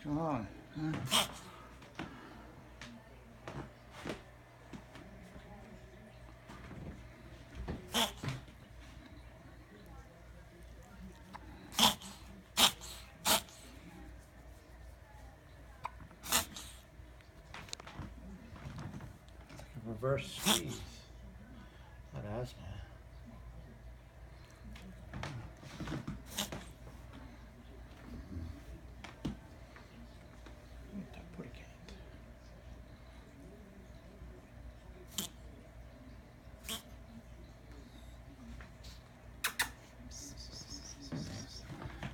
Come on. Reverse squeeze. That asthma. Put a can.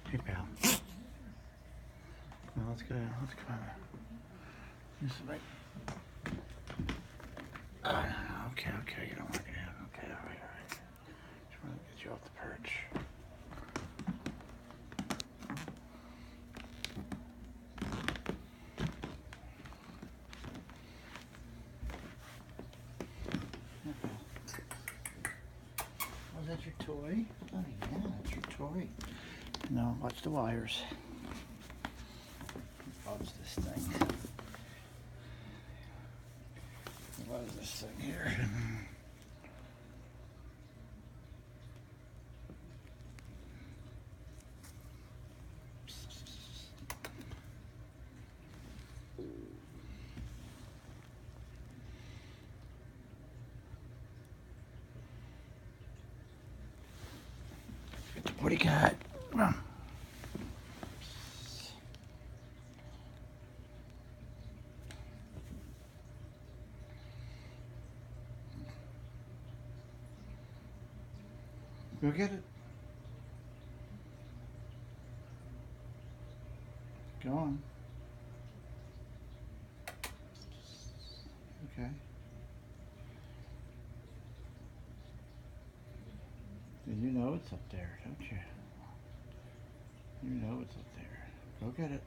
Hey pal. Now let's go. Let's come on. This way. Okay, you don't want to get out. Okay, all right. Just want to get you off the perch. Was that your toy? Oh yeah, that's your toy. No, watch the wires. Watch this thing. What is this thing here? What do you got? Come on. Go get it. Go on. Okay. You know it's up there, don't you? You know it's up there. Go get it.